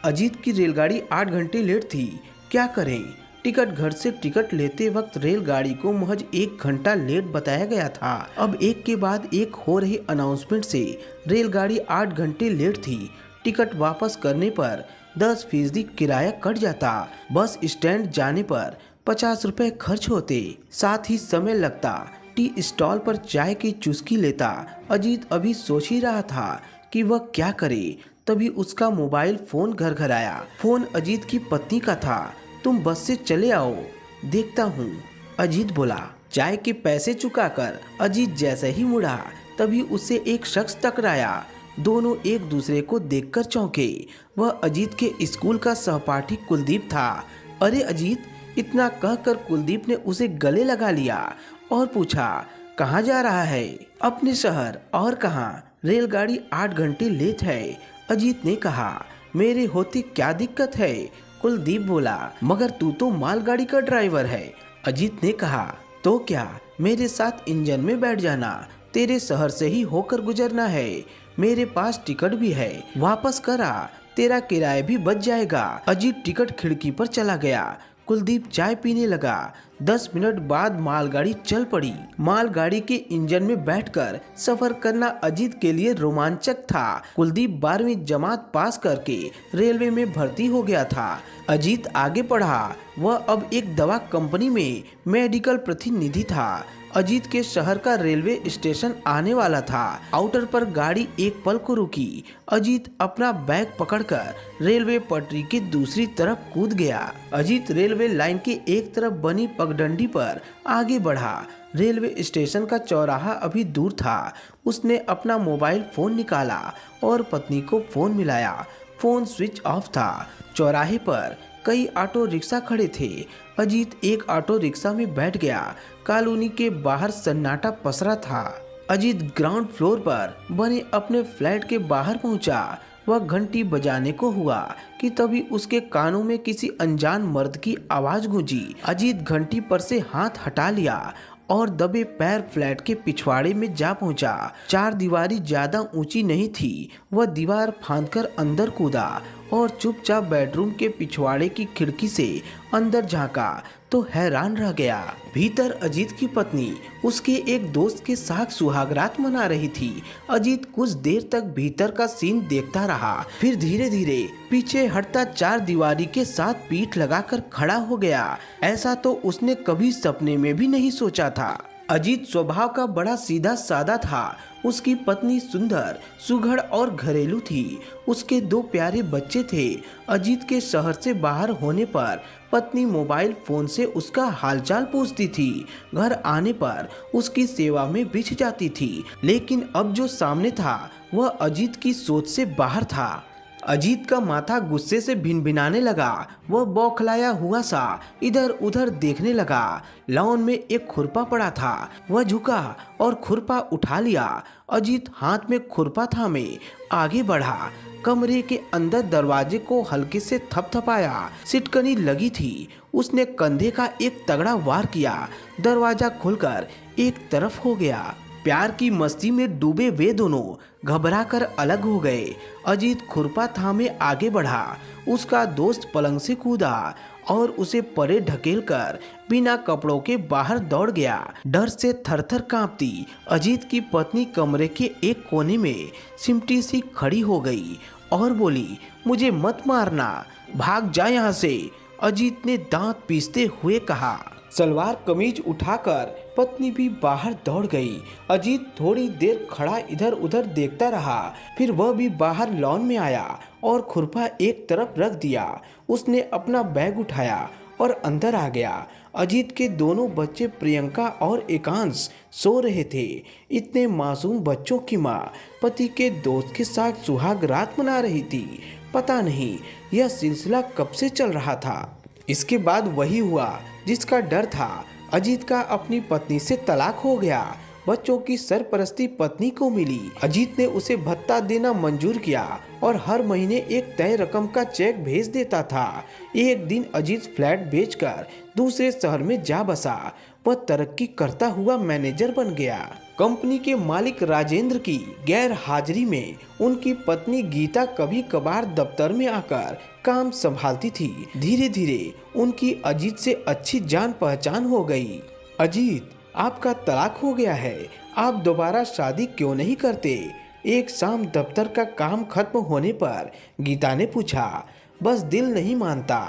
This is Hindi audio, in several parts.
अजीत की रेलगाड़ी 8 घंटे लेट थी। क्या करें? टिकट घर से टिकट लेते वक्त रेलगाड़ी को महज 1 घंटा लेट बताया गया था। अब एक के बाद एक हो रही अनाउंसमेंट से रेलगाड़ी 8 घंटे लेट थी। टिकट वापस करने पर 10% किराया कट जाता। बस स्टैंड जाने पर 50 रुपए खर्च होते, साथ ही समय लगता। टी स्टॉल पर चाय की चुस्की लेता। अजीत अभी सोच ही रहा था कि वह क्या करे, तभी उसका मोबाइल फोन घर घर आया। फोन अजीत की पत्नी का था। तुम बस से चले आओ, देखता हूँ, अजीत बोला। चाय के पैसे चुकाकर अजीत जैसे ही मुड़ा, तभी उससे एक शख्स टकराया। दोनों एक दूसरे को देखकर चौंके। वह अजीत के स्कूल का सहपाठी कुलदीप था। अरे अजीत, इतना कहकर कुलदीप ने उसे गले लगा लिया और पूछा, कहाँ जा रहा है? अपने शहर। और कहाँ? रेलगाड़ी 8 घंटे लेट है, अजीत ने कहा। मेरे होते क्या दिक्कत है? कुलदीप बोला। मगर तू तो मालगाड़ी का ड्राइवर है, अजीत ने कहा। तो क्या, मेरे साथ इंजन में बैठ जाना। तेरे शहर से ही होकर गुजरना है। मेरे पास टिकट भी है, वापस करा, तेरा किराया भी बच जाएगा। अजीत टिकट खिड़की पर चला गया। कुलदीप चाय पीने लगा। 10 मिनट बाद मालगाड़ी चल पड़ी। मालगाड़ी के इंजन में बैठकर सफर करना अजीत के लिए रोमांचक था। कुलदीप 12वीं जमात पास करके रेलवे में भर्ती हो गया था। अजीत आगे पढ़ा। वह अब एक दवा कंपनी में मेडिकल प्रतिनिधि था। अजीत के शहर का रेलवे स्टेशन आने वाला था। आउटर पर गाड़ी एक पल को रुकी। अजीत अपना बैग पकड़कर रेलवे पटरी की दूसरी तरफ कूद गया। अजीत रेलवे लाइन के एक तरफ बनी पगडंडी पर आगे बढ़ा। रेलवे स्टेशन का चौराहा अभी दूर था। उसने अपना मोबाइल फोन निकाला और पत्नी को फोन मिलाया। फोन स्विच ऑफ था। चौराहे पर कई ऑटो रिक्शा खड़े थे। अजीत एक ऑटो रिक्शा में बैठ गया। कॉलोनी के बाहर सन्नाटा पसरा था। अजीत ग्राउंड फ्लोर पर बने अपने फ्लैट के बाहर पहुंचा। वह घंटी बजाने को हुआ कि तभी उसके कानों में किसी अनजान मर्द की आवाज गूंजी। अजीत घंटी पर से हाथ हटा लिया और दबे पैर फ्लैट के पिछवाड़े में जा पहुंचा। 4 दीवारी ज्यादा ऊंची नहीं थी। वह दीवार फांदकर अंदर कूदा और चुपचाप बेडरूम के पिछवाड़े की खिड़की से अंदर झांका तो हैरान रह गया। भीतर अजीत की पत्नी उसके एक दोस्त के साथ सुहागरात मना रही थी। अजीत कुछ देर तक भीतर का सीन देखता रहा, फिर धीरे धीरे पीछे हटता 4 दीवारी के साथ पीठ लगाकर खड़ा हो गया। ऐसा तो उसने कभी सपने में भी नहीं सोचा था। अजीत स्वभाव का बड़ा सीधा साधा था। उसकी पत्नी सुंदर, सुघड़ और घरेलू थी। उसके 2 प्यारे बच्चे थे। अजीत के शहर से बाहर होने पर पत्नी मोबाइल फोन से उसका हालचाल पूछती थी। घर आने पर उसकी सेवा में बिछ जाती थी। लेकिन अब जो सामने था वह अजीत की सोच से बाहर था। अजीत का माथा गुस्से से भिनभिनाने लगा। वह बौखलाया हुआ सा इधर उधर देखने लगा। लॉन में एक खुरपा पड़ा था। वह झुका और खुरपा उठा लिया। अजीत हाथ में खुरपा थामे आगे बढ़ा। कमरे के अंदर दरवाजे को हल्के से थपथपाया। सिटकनी लगी थी। उसने कंधे का एक तगड़ा वार किया। दरवाजा खुलकर एक तरफ हो गया। प्यार की मस्ती में डूबे वे दोनों घबराकर अलग हो गए। अजीत खुरपा थामे आगे बढ़ा। उसका दोस्त पलंग से कूदा और उसे परे ढकेल कर बिना कपड़ों के बाहर दौड़ गया। डर से थरथर कांपती अजीत की पत्नी कमरे के एक कोने में सिमटी सी खड़ी हो गई और बोली, मुझे मत मारना, भाग जा यहाँ से। अजीत ने दांत पीसते हुए कहा। सलवार कमीज उठाकर पत्नी भी बाहर दौड़ गई। अजीत थोड़ी देर खड़ा इधर उधर देखता रहा। फिर वह भी बाहर लॉन में आया और खुरपा एक तरफ रख दिया। उसने अपना बैग उठाया और अंदर आ गया। अजीत के दोनों बच्चे प्रियंका और एकांश सो रहे थे। इतने मासूम बच्चों की माँ पति के दोस्त के साथ सुहाग रात मना रही थी। पता नहीं यह सिलसिला कब से चल रहा था। इसके बाद वही हुआ जिसका डर था। अजीत का अपनी पत्नी से तलाक हो गया। बच्चों की सरपरस्ती पत्नी को मिली। अजीत ने उसे भत्ता देना मंजूर किया और हर महीने एक तय रकम का चेक भेज देता था। एक दिन अजीत फ्लैट बेचकर दूसरे शहर में जा बसा। वह तरक्की करता हुआ मैनेजर बन गया। कंपनी के मालिक राजेंद्र की गैर हाजिरी में उनकी पत्नी गीता कभी कभार दफ्तर में आकर काम संभालती थी। धीरे धीरे उनकी अजीत से अच्छी जान पहचान हो गई। अजीत, आपका तलाक हो गया है, आप दोबारा शादी क्यों नहीं करते? एक शाम दफ्तर का काम खत्म होने पर गीता ने पूछा। बस दिल नहीं मानता,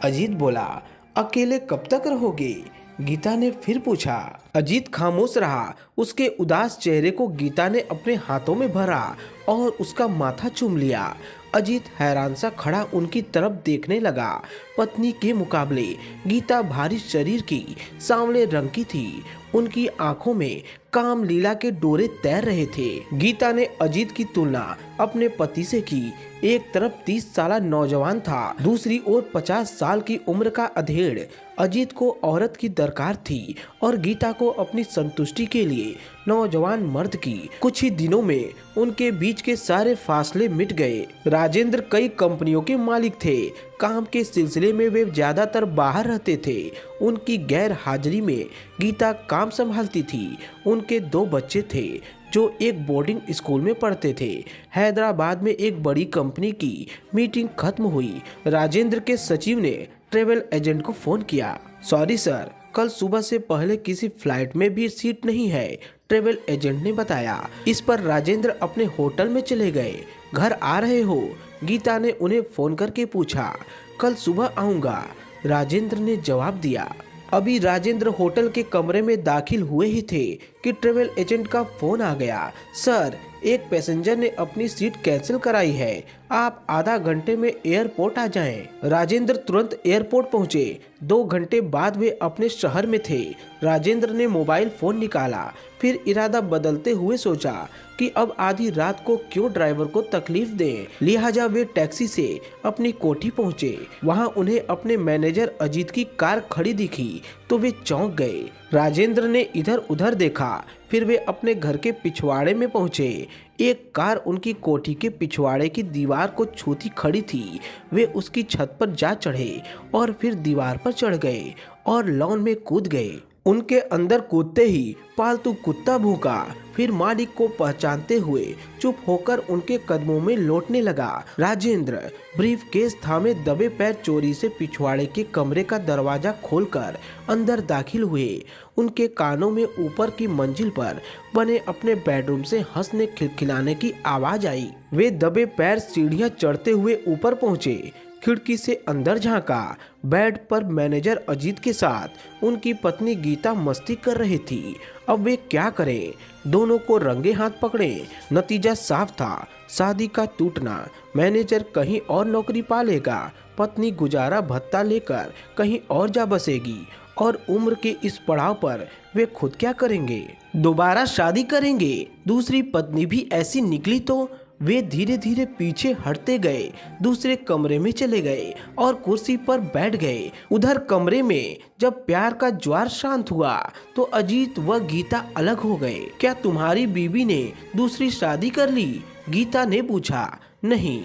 अजीत बोला। अकेले कब तक रहोगे? गीता ने फिर पूछा। अजीत खामोश रहा। उसके उदास चेहरे को गीता ने अपने हाथों में भरा और उसका माथा चूम लिया। अजीत हैरान सा खड़ा उनकी तरफ देखने लगा। पत्नी के मुकाबले गीता भारी शरीर की, सांवले रंग की थी। उनकी आंखों में काम लीला के डोरे तैर रहे थे। गीता ने अजीत की तुलना अपने पति से की। एक तरफ 30 साल नौजवान था, दूसरी ओर 50 साल की उम्र का अधेड़। अजीत को औरत की दरकार थी और गीता को अपनी संतुष्टि के लिए नौजवान मर्द की। कुछ ही दिनों में उनके बीच के सारे फासले मिट गए। राजेंद्र कई कंपनियों के मालिक थे। काम के सिलसिले में वे ज्यादातर बाहर रहते थे। उनकी गैर हाजिरी में गीता काम संभालती थी। उनके 2 बच्चे थे जो एक बोर्डिंग स्कूल में पढ़ते थे। हैदराबाद में एक बड़ी कंपनी की मीटिंग खत्म हुई। राजेंद्र के सचिव ने ट्रेवल एजेंट को फोन किया। सॉरी सर, कल सुबह से पहले किसी फ्लाइट में भी सीट नहीं है, ट्रेवल एजेंट ने बताया। इस पर राजेंद्र अपने होटल में चले गए। घर आ रहे हो? गीता ने उन्हें फोन करके पूछा। कल सुबह आऊंगा, राजेंद्र ने जवाब दिया। अभी राजेंद्र होटल के कमरे में दाखिल हुए ही थे कि ट्रेवल एजेंट का फोन आ गया। सर, एक पैसेंजर ने अपनी सीट कैंसिल कराई है, आप आधा घंटे में एयरपोर्ट आ जाएं। राजेंद्र तुरंत एयरपोर्ट पहुंचे। 2 घंटे बाद वे अपने शहर में थे। राजेंद्र ने मोबाइल फोन निकाला, फिर इरादा बदलते हुए सोचा कि अब आधी रात को क्यों ड्राइवर को तकलीफ दें। लिहाजा वे टैक्सी से अपनी कोठी पहुंचे। वहां उन्हें अपने मैनेजर अजीत की कार खड़ी दिखी तो वे चौंक गए। राजेंद्र ने इधर उधर देखा, फिर वे अपने घर के पिछवाड़े में पहुंचे। एक कार उनकी कोठी के पिछवाड़े की दीवार को छूती खड़ी थी। वे उसकी छत पर जा चढ़े और फिर दीवार पर चढ़ गए और लॉन में कूद गए। उनके अंदर कूदते ही पालतू कुत्ता भौंका, फिर मालिक को पहचानते हुए चुप होकर उनके कदमों में लौटने लगा। राजेंद्र ब्रीफ केस थामे दबे पैर चोरी से पिछवाड़े के कमरे का दरवाजा खोलकर अंदर दाखिल हुए। उनके कानों में ऊपर की मंजिल पर बने अपने बेडरूम से हंसने खिलखिलाने की आवाज आई। वे दबे पैर सीढ़ियां चढ़ते हुए ऊपर पहुंचे। खिड़की से अंदर झांका। बेड पर मैनेजर अजीत के साथ उनकी पत्नी गीता मस्ती कर रही थी। अब वे क्या करें? दोनों को रंगे हाथ पकड़े। नतीजा साफ था, शादी का टूटना। मैनेजर कहीं और नौकरी पा लेगा, पत्नी गुजारा भत्ता लेकर कहीं और जा बसेगी और उम्र के इस पड़ाव पर वे खुद क्या करेंगे? दोबारा शादी करेंगे? दूसरी पत्नी भी ऐसी निकली तो? वे धीरे धीरे पीछे हटते गए, दूसरे कमरे में चले गए और कुर्सी पर बैठ गए। उधर कमरे में जब प्यार का ज्वार शांत हुआ तो अजीत व गीता अलग हो गए। क्या तुम्हारी बीवी ने दूसरी शादी कर ली? गीता ने पूछा। नहीं।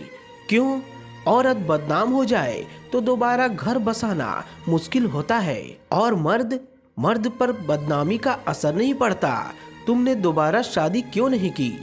क्यों? औरत बदनाम हो जाए तो दोबारा घर बसाना मुश्किल होता है। और मर्द पर बदनामी का असर नहीं पड़ता। तुमने दोबारा शादी क्यों नहीं की?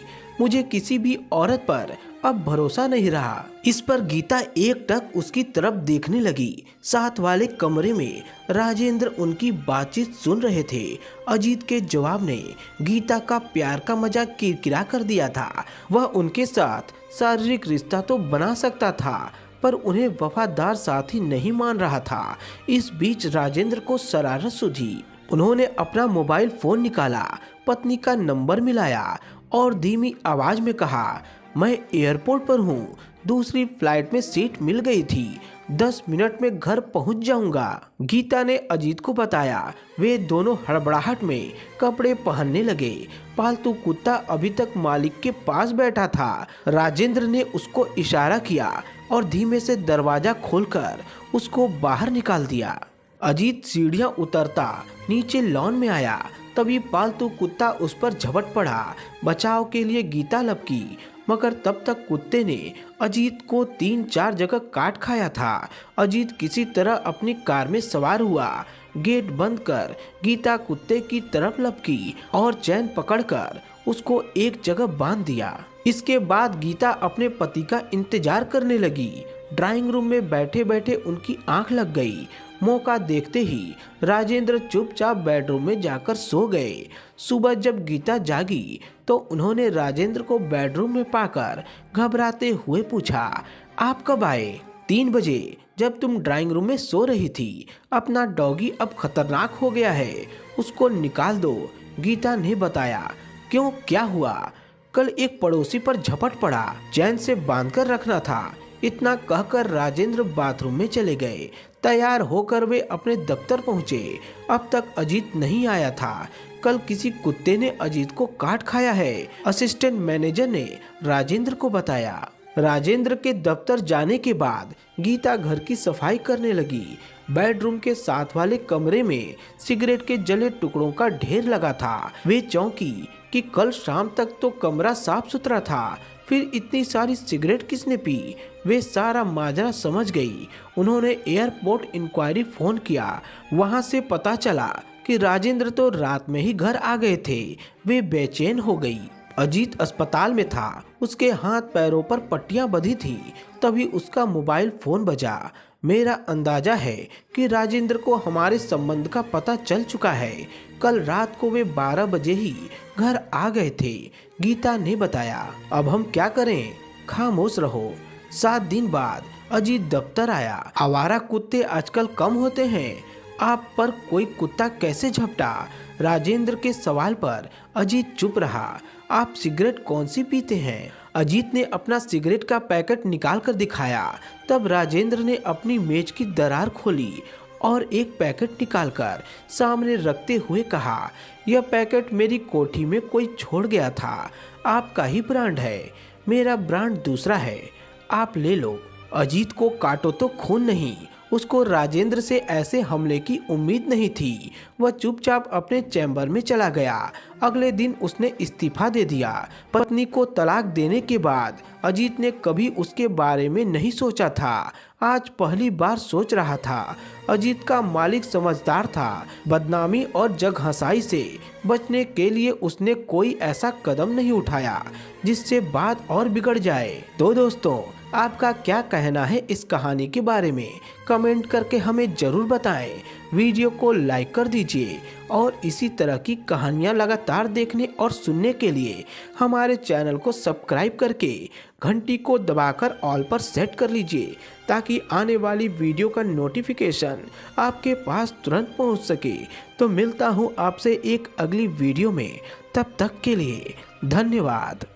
मुझे किसी भी औरत पर अब भरोसा नहीं रहा। इस पर गीता एकटक उसकी तरफ देखने लगी। साथ वाले कमरे में राजेंद्र उनकी बातचीत सुन रहे थे। अजीत के जवाब ने गीता का प्यार का मजाक किरकिरा कर दिया था। वह उनके साथ शारीरिक रिश्ता तो बना सकता था पर उन्हें वफादार साथी नहीं मान रहा था। इस बीच राजेंद्र को शरारत सूझी। उन्होंने अपना मोबाइल फोन निकाला, पत्नी का नंबर मिलाया और धीमी आवाज में कहा, मैं एयरपोर्ट पर हूँ, दूसरी फ्लाइट में सीट मिल गई थी, 10 मिनट में घर पहुँच जाऊंगा। गीता ने अजीत को बताया। वे दोनों हड़बड़ाहट में कपड़े पहनने लगे। पालतू कुत्ता अभी तक मालिक के पास बैठा था। राजेंद्र ने उसको इशारा किया और धीमे से दरवाजा खोलकर उसको बाहर निकाल दिया। अजीत सीढ़ियां उतरता नीचे लॉन में आया। तभी पालतू कुत्ता उस पर झपट पड़ा। बचाव के लिए गीता लपकी मगर तब तक कुत्ते ने अजीत को 3-4 जगह काट खाया था। अजीत किसी तरह अपनी कार में सवार हुआ, गेट बंद कर गीता कुत्ते की तरफ लपकी और चैन पकड़कर उसको एक जगह बांध दिया। इसके बाद गीता अपने पति का इंतजार करने लगी। ड्राइंग रूम में बैठे बैठे उनकी आंख लग गई। मौका देखते ही राजेंद्र चुपचाप बेडरूम में जाकर सो गए। सुबह जब गीता जागी तो उन्होंने राजेंद्र को बेडरूम में पाकर घबराते हुए पूछा, आप कब आए? 3 बजे, जब तुम ड्राइंग रूम में सो रही थी। अपना डॉगी अब खतरनाक हो गया है, उसको निकाल दो, गीता ने बताया। क्यों, क्या हुआ? कल एक पड़ोसी पर झपट पड़ा, चैन से बांधकर रखना था। इतना कहकर राजेंद्र बाथरूम में चले गए। तैयार होकर वे अपने दफ्तर पहुंचे। अब तक अजीत नहीं आया था। कल किसी कुत्ते ने अजीत को काट खाया है, असिस्टेंट मैनेजर ने राजेंद्र को बताया। राजेंद्र के दफ्तर जाने के बाद गीता घर की सफाई करने लगी। बेडरूम के साथ वाले कमरे में सिगरेट के जले टुकड़ों का ढेर लगा था। वे चौंकी कि कल शाम तक तो कमरा साफ सुथरा था, फिर इतनी सारी सिगरेट किसने पी? वे सारा माजरा समझ गई। उन्होंने एयरपोर्ट इंक्वायरी फोन किया। वहां से पता चला कि राजेंद्र तो रात में ही घर आ गए थे। वे बेचैन हो गई। अजीत अस्पताल में था, उसके हाथ पैरों पर पट्टियां बंधी थी। तभी उसका मोबाइल फोन बजा। मेरा अंदाजा है कि राजेंद्र को हमारे संबंध का पता चल चुका है। कल रात को वे 12 बजे ही घर आ गए थे, गीता ने बताया। अब हम क्या करें? खामोश रहो। 7 दिन बाद अजीत दफ्तर आया। आवारा कुत्ते आजकल कम होते हैं, आप पर कोई कुत्ता कैसे झपटा? राजेंद्र के सवाल पर अजीत चुप रहा। आप सिगरेट कौन सी पीते हैं? अजीत ने अपना सिगरेट का पैकेट निकाल कर दिखाया। तब राजेंद्र ने अपनी मेज की दरार खोली और एक पैकेट निकालकर सामने रखते हुए कहा, यह पैकेट मेरी कोठी में कोई छोड़ गया था। आपका ही ब्रांड है, मेरा ब्रांड दूसरा है, आप ले लो। अजीत को काटो तो खून नहीं। उसको राजेंद्र से ऐसे हमले की उम्मीद नहीं थी। वह चुपचाप अपने चैम्बर में चला गया। अगले दिन उसने इस्तीफा दे दिया। पत्नी को तलाक देने के बाद अजीत ने कभी उसके बारे में नहीं सोचा था। आज पहली बार सोच रहा था। अजीत का मालिक समझदार था। बदनामी और जगहंसाई से बचने के लिए उसने कोई ऐसा कदम नहीं उठाया जिससे बात और बिगड़ जाए। तो दोस्तों, आपका क्या कहना है इस कहानी के बारे में? कमेंट करके हमें जरूर बताएं। वीडियो को लाइक कर दीजिए और इसी तरह की कहानियां लगातार देखने और सुनने के लिए हमारे चैनल को सब्सक्राइब करके घंटी को दबाकर ऑल पर सेट कर लीजिए, ताकि आने वाली वीडियो का नोटिफिकेशन आपके पास तुरंत पहुंच सके। तो मिलता हूं आपसे एक अगली वीडियो में, तब तक के लिए धन्यवाद।